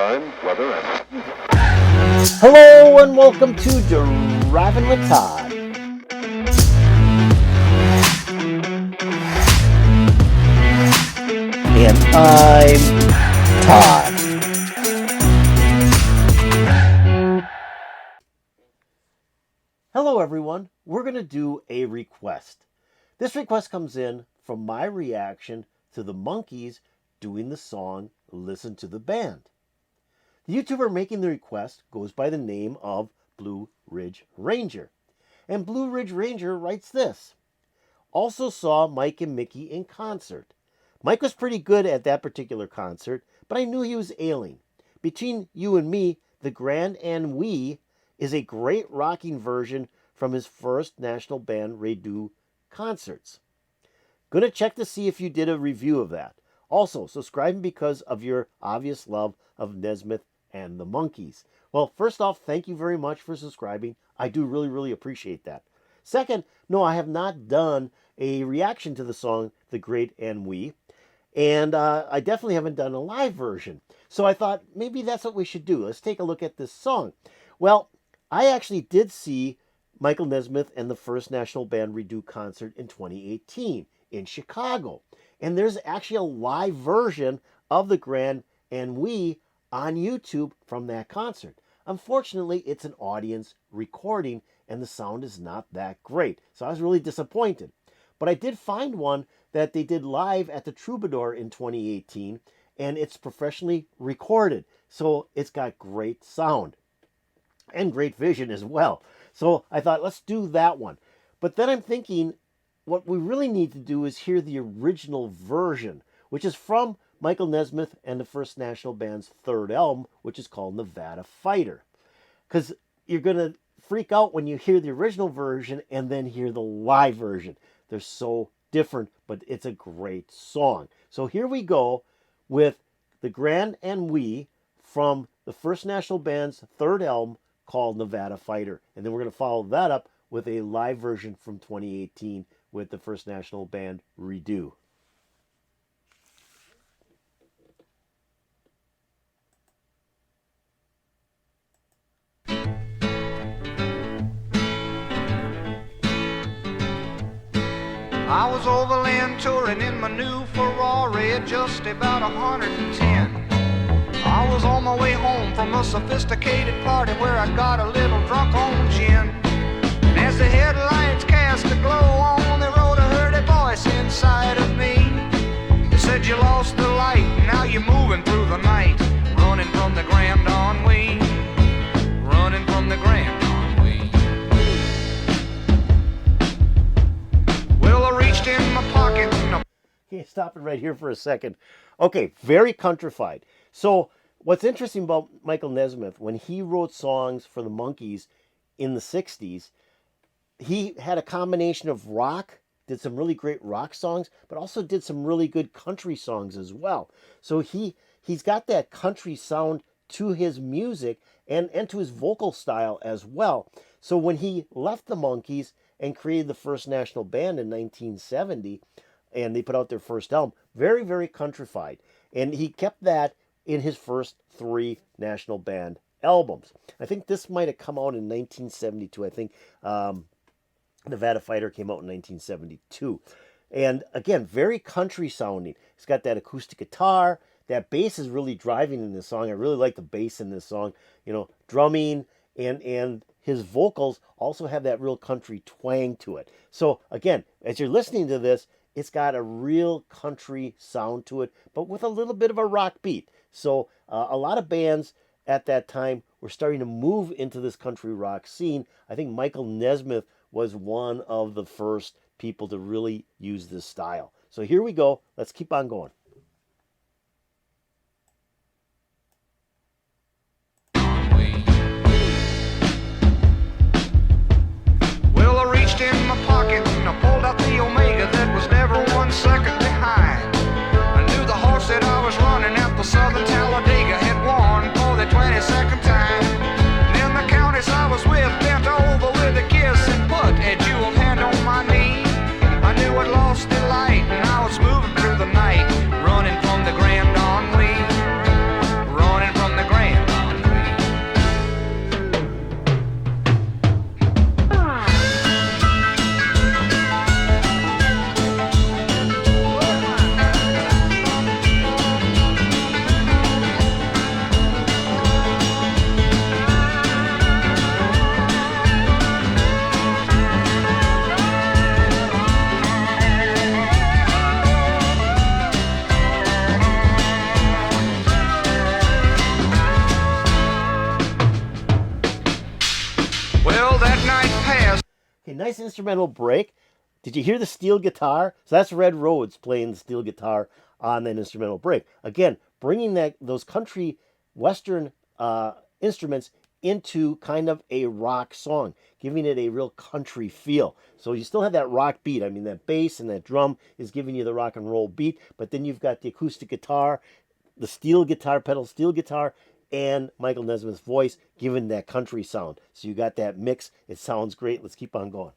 time, weather, and... Hello and welcome to Driving with Todd. And I'm Todd. Hello everyone, we're going to do a request. This request comes in from my reaction to the Monkees doing the song Listen to the Band. The YouTuber making the request goes by the name of Blue Ridge Ranger. And Blue Ridge Ranger writes this. Also saw Mike and Mickey in concert. Mike was pretty good at that particular concert, but I knew he was ailing. Between you and me, the Grand Ennui is a great rocking version from his First National Band Redux concerts. Gonna check to see if you did a review of that. Also, subscribing because of your obvious love of Nesmith and the Monkees. Well, first off, thank you very much for subscribing. I do really appreciate that. Second, no, I have not done a reaction to the song The Great Ennui, and I definitely haven't done a live version. So I thought maybe that's what we should do. Let's take a look at this song. Well, I actually did see Michael Nesmith and the First National Band Redux concert in 2018 in Chicago. And there's actually a live version of the Grand Ennui on YouTube from that concert. Unfortunately, it's an audience recording and the sound is not that great. So I was really disappointed. But I did find one that they did live at the Troubador in 2018 and it's professionally recorded. So it's got great sound and great vision as well. So I thought, let's do that one. But then I'm thinking, what we really need to do is hear the original version, which is from Michael Nesmith and the First National Band's third album, which is called Nevada Fighter. Because you're going to freak out when you hear the original version and then hear the live version. They're so different, but it's a great song. So here we go with the Grand Ennui from the First National Band's third album called Nevada Fighter. And then we're going to follow that up with a live version from 2018 with the First National Band Redux. I was overland touring in my new Ferrari at just about 110. I was on my way home from a sophisticated party where I got a little drunk on gin. And as the headlights cast a glow on, they wrote a hurdy voice inside of me. It said you lost the light, now you're moving through the night, running from the Grand Ennui, running from the Grand Ennui. Well, I reached in my pocket and Okay, stop it right here for a second. Okay, very countrified. So what's interesting about Michael Nesmith, when he wrote songs for the Monkees in the 60s, he had a combination of rock, did some really great rock songs, but also did some really good country songs as well. So he's got that country sound to his music and to his vocal style as well. So when he left the Monkees and created the First National Band in 1970, and they put out their first album, very countrified. And he kept that in his first three National Band albums. I think this might have come out in 1972. I think Nevada Fighter came out in 1972. And again, very country sounding. It's got that acoustic guitar. That bass is really driving in this song. I really like the bass in this song. You know, drumming and his vocals also have that real country twang to it. So again, as you're listening to this, it's got a real country sound to it, but with a little bit of a rock beat. So a lot of bands at that time were starting to move into this country rock scene. I think Michael Nesmith was one of the first people to really use this style. So here we go. Let's keep on going. well, I reached in my pocket and I pulled out the Omega that was never 1 second behind. I knew the horse that I was running at the Southern Talladega had won for the 22nd time. And then the countess I was with bent over with a kiss and put a jeweled hand on my knee. I knew I'd lost the light and I was moving through the night, Okay, nice instrumental break. Did you hear the steel guitar? So that's Red Rhodes playing the steel guitar on that instrumental break. Again, bringing those country western instruments into kind of a rock song, giving it a real country feel. So you still have that rock beat. I mean, that bass and that drum is giving you the rock and roll beat, but then you've got the acoustic guitar, the steel guitar, pedal steel guitar, and Michael Nesmith's voice giving that country sound. So you got that mix. It sounds great. Let's keep on going.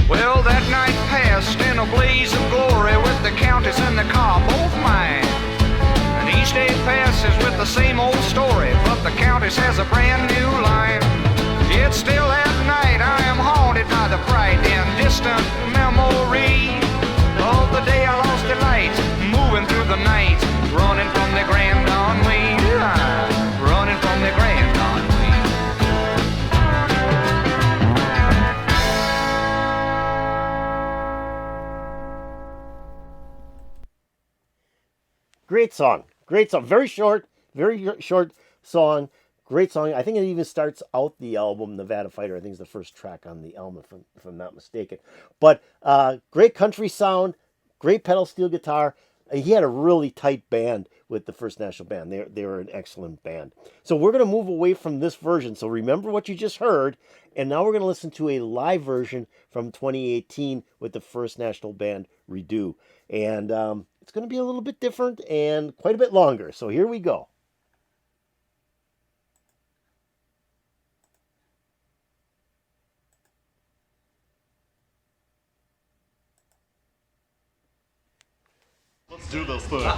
Well, that night passed in a blaze of glory with the countess and the car both mine. And each day passes with the same old story, but the countess has a brand new line. Yet still at night I am haunted by the bright and distant memory of the day I lost the light, moving through the night, running from the Grand Ennui, running from the Grand Ennui. Great song. Great song. Very short song. Great song. I think it even starts out the album, Nevada Fighter. I think it's the first track on the album, if I'm not mistaken. But great country sound, great pedal steel guitar. He had a really tight band with the First National Band. They were an excellent band. So we're going to move away from this version. So remember what you just heard. And now we're going to listen to a live version from 2018 with the First National Band Redo. And it's going to be a little bit different and quite a bit longer. So here we go. Let's do this thing.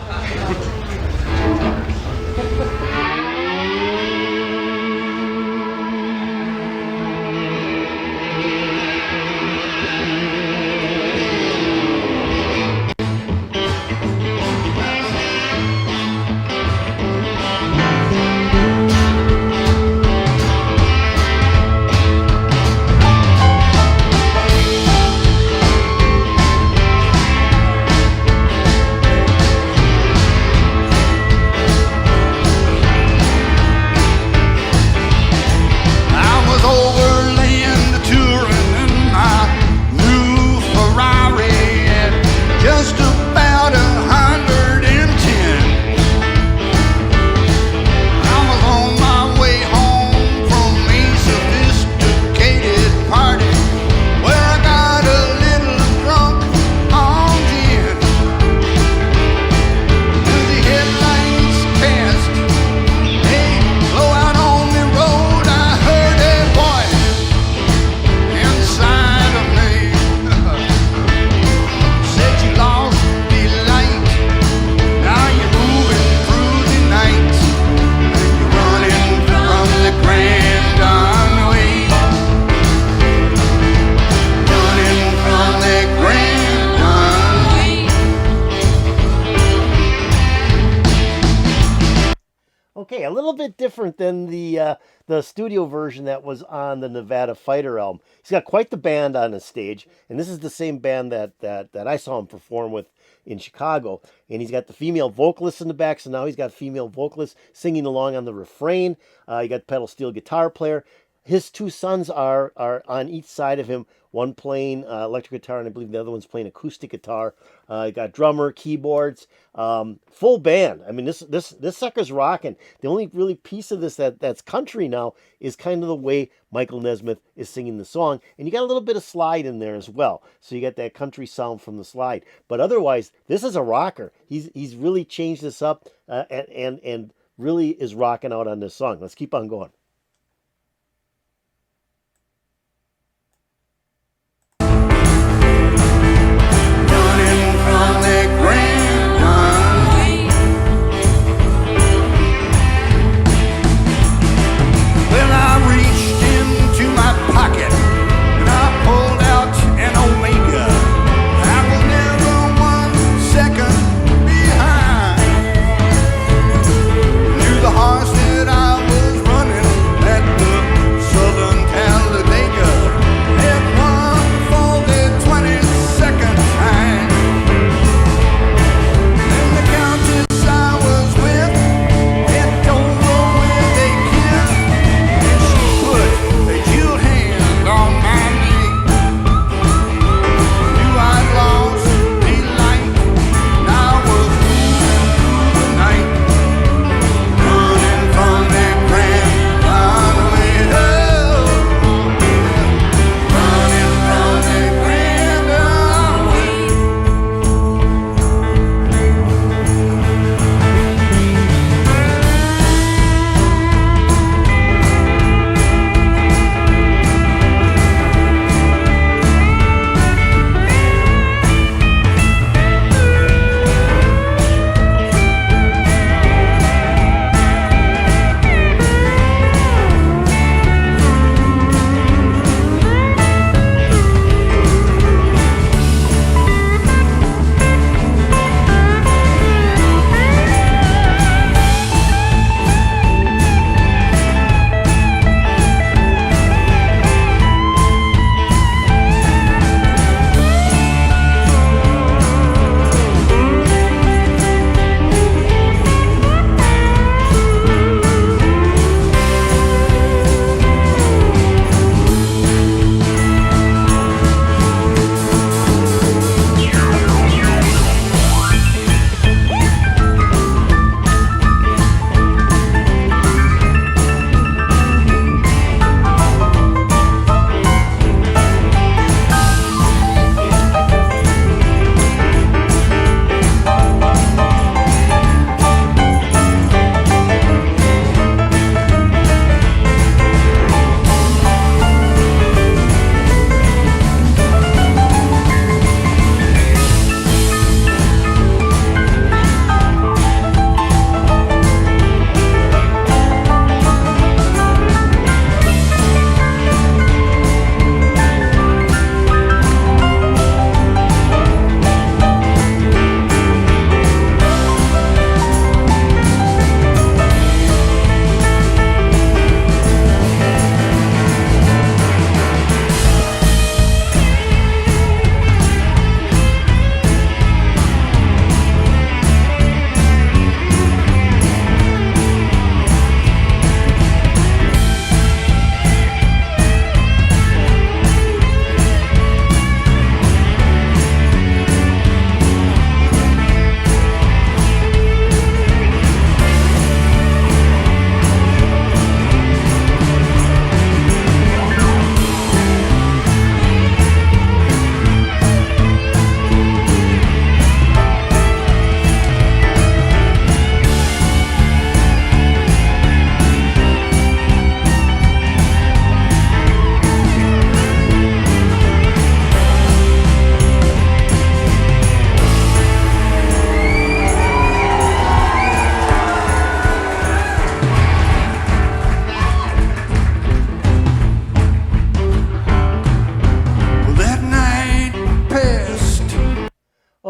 Okay, a little bit different than the studio version that was on the Nevada Fighter album. He's got quite the band on his stage, and this is the same band that I saw him perform with in Chicago. And he's got the female vocalist in the back, so now he's got female vocalists singing along on the refrain. You got the pedal steel guitar player. His two sons are on each side of him, one playing electric guitar, and I believe the other one's playing acoustic guitar. You got drummer, keyboards, full band. I mean, this sucker's rocking. The only really piece of this that's country now is kind of the way Michael Nesmith is singing the song, and you got a little bit of slide in there as well. So you got that country sound from the slide. But otherwise, this is a rocker. He's really changed this up and really is rocking out on this song. Let's keep on going. Horse that I was running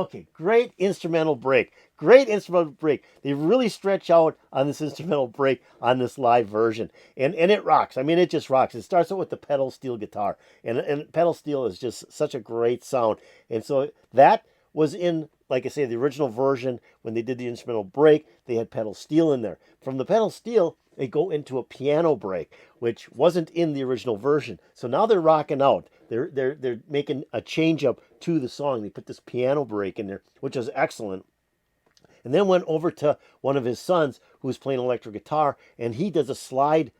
Okay, great instrumental break. Great instrumental break. They really stretch out on this instrumental break on this live version. And it rocks. I mean, it just rocks. It starts out with the pedal steel guitar. And pedal steel is just such a great sound. And so that was in, like I say, the original version. When they did the instrumental break, they had pedal steel in there. From the pedal steel, they go into a piano break, which wasn't in the original version. So now they're rocking out. They're making a change up to the song. They put this piano break in there, which is excellent. And then went over to one of his sons who was playing electric guitar, and he does a slide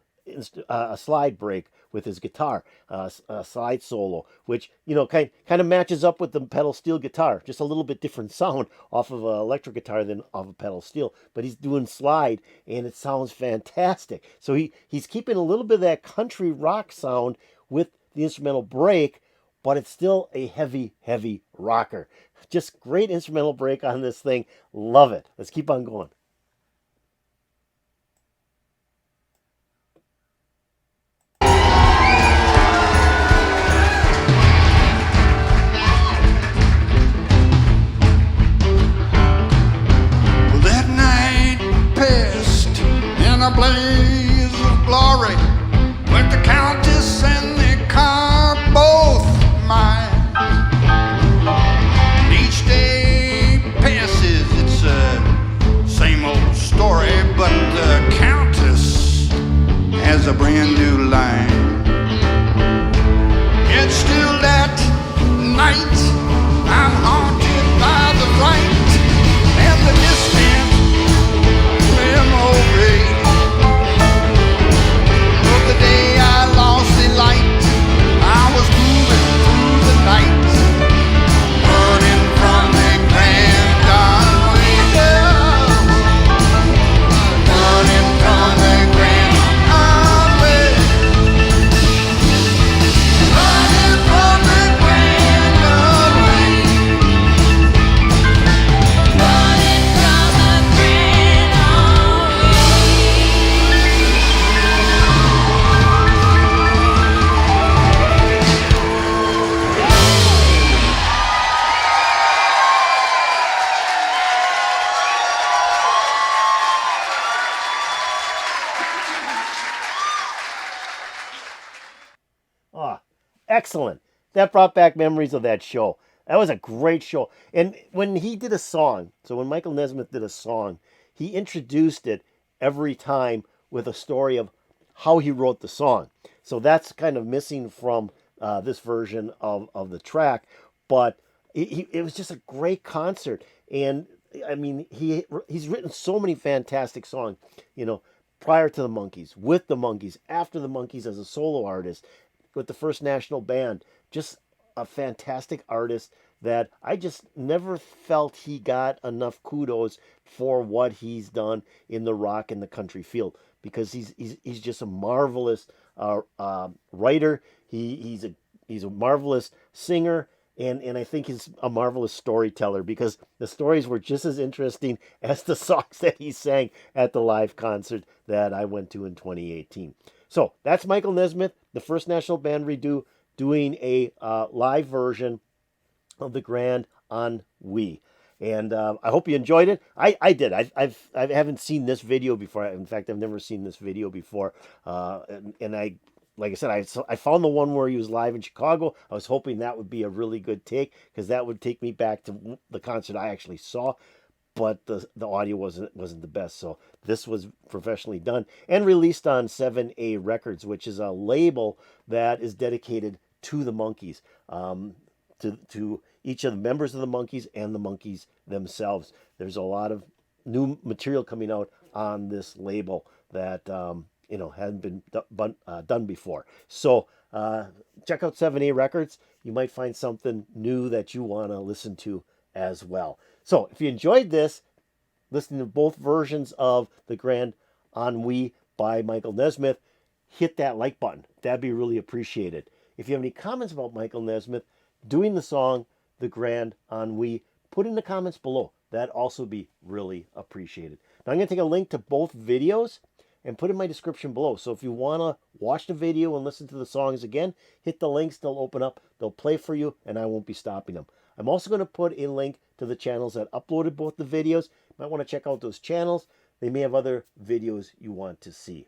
break with his guitar, a slide solo, which kind of matches up with the pedal steel guitar. Just a little bit different sound off of an electric guitar than off of pedal steel, but he's doing slide, and it sounds fantastic. So he's keeping a little bit of that country rock sound with the instrumental break, but it's still a heavy, heavy rocker. Just great instrumental break on this thing. Love it. Let's keep on going. That night passed in a blaze of glory, with the Countess and the car both mine. And each day passes, it's a same old story, but the Countess has a brand new line. It's still that night, I'm haunted by the fright and the distant memory of the day I lost the light. I was moving through the night, running from the grand Ennui, running from the grand Ennui, running from the grand Ennui. Ah, excellent. That brought back memories of that show. That was a great show. And when he did a song, so when Michael Nesmith did a song, he introduced it every time with a story of how he wrote the song. So that's kind of missing from this version of the track. But it was just a great concert. And I mean, he's written so many fantastic songs, prior to the Monkees, with the Monkees, after the Monkees as a solo artist, with the First National Band. Just a fantastic artist that I just never felt he got enough kudos for what he's done in the rock and the country field, because he's just a marvelous writer. He's a marvelous singer, and I think he's a marvelous storyteller, because the stories were just as interesting as the songs that he sang at the live concert that I went to in 2018. So that's Michael Nesmith, the First National Band Redux, doing a live version of the Grand Ennui. And I hope you enjoyed it. I did. I haven't seen this video before. In fact, I've never seen this video before. And I, like I said, I found the one where he was live in Chicago. I was hoping that would be a really good take, because that would take me back to the concert I actually saw. But the audio wasn't the best. So this was professionally done and released on 7A Records, which is a label that is dedicated to the Monkees, to each of the members of the Monkees and the Monkees themselves. There's a lot of new material coming out on this label that hadn't been done before. So check out 7A Records. You might find something new that you want to listen to as well. So if you enjoyed this, listening to both versions of the Grand Ennui by Michael Nesmith, hit that like button. That'd be really appreciated. If you have any comments about Michael Nesmith doing the song The Grand Ennui, put in the comments below. That'd also be really appreciated. Now I'm going to take a link to both videos and put in my description below. So if you want to watch the video and listen to the songs again, hit the links. They'll open up. They'll play for you, and I won't be stopping them. I'm also going to put a link to the channels that uploaded both the videos. You might want to check out those channels. They may have other videos you want to see.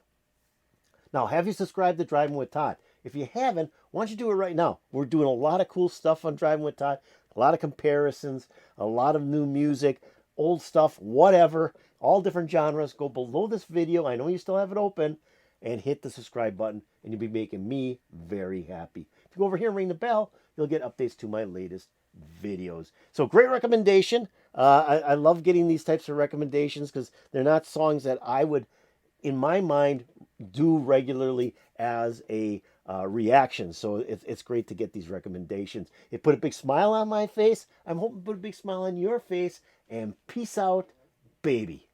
Now, have you subscribed to Driving with Todd? If you haven't, why don't you do it right now? We're doing a lot of cool stuff on Driving with Todd, a lot of comparisons, a lot of new music, old stuff, whatever, all different genres. Go below this video. I know you still have it open, and hit the subscribe button, and you'll be making me very happy. If you go over here and ring the bell, you'll get updates to my latest videos. So great recommendation. I love getting these types of recommendations because they're not songs that I would, in my mind, do regularly as a reaction. So it's great to get these recommendations. It put a big smile on my face. I'm hoping to put a big smile on your face. And peace out, baby.